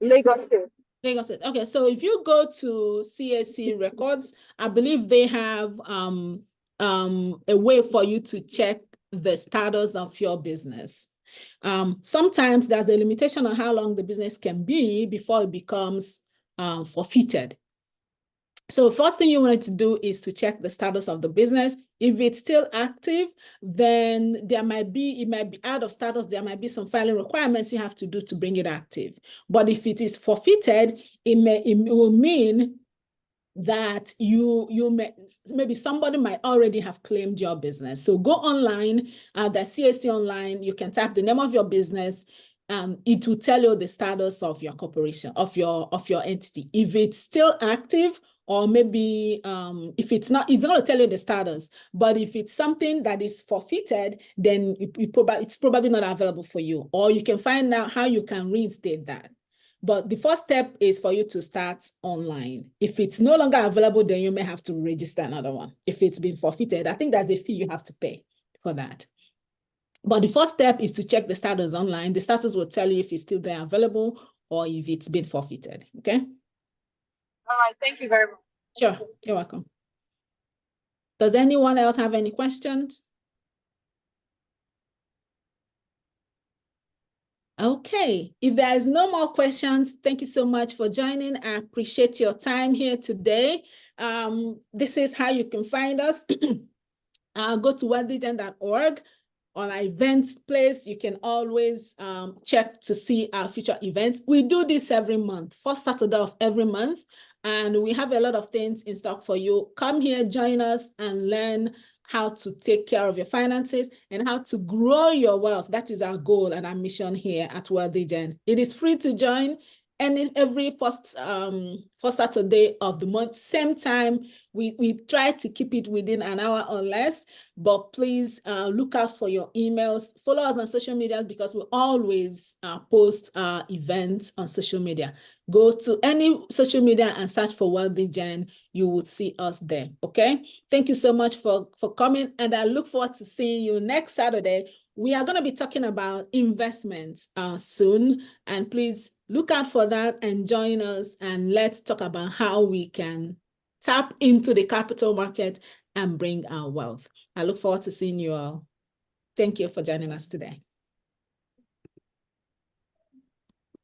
Lagos State. Lagos State. Okay, so if you go to CAC records, I believe they have a way for you to check the status of your business. Sometimes there's a limitation on how long the business can be before it becomes forfeited. So first thing you want to do is to check the status of the business. If it's still active, then it might be out of status. There might be some filing requirements you have to do to bring it active. But if it is forfeited, it will mean that maybe somebody might already have claimed your business. So go online, the CAC online, you can type the name of your business. It will tell you the status of your corporation, of your entity. If it's still active, or maybe if it's not, it's going to tell you the status. But if it's something that is forfeited, then it's probably not available for you. Or you can find out how you can reinstate that. But the first step is for you to start online. If it's no longer available, then you may have to register another one. If it's been forfeited, I think there's a fee you have to pay for that. But the first step is to check the status online. The status will tell you if it's still there available or if it's been forfeited, okay? All right, thank you very much. Sure, you're welcome. Does anyone else have any questions? Okay, if there is no more questions, thank you so much for joining. I appreciate your time here today. This is how you can find us. Go to wealthygen.org. On our events place, you can always check to see our future events. We do this every month, first Saturday of every month, and we have a lot of things in stock for you. Come here, join us, and learn how to take care of your finances and how to grow your wealth. That is our goal and our mission here at WealthyGen. It is free to join, and every first Saturday of the month, same time. We try to keep it within an hour or less, but please look out for your emails. Follow us on social media because we always post events on social media. Go to any social media and search for WealthyGen. You will see us there, okay? Thank you so much for coming, and I look forward to seeing you next Saturday. We are going to be talking about investments soon, and please look out for that and join us, and let's talk about how we can tap into the capital market and bring our wealth. I look forward to seeing you all. Thank you for joining us today.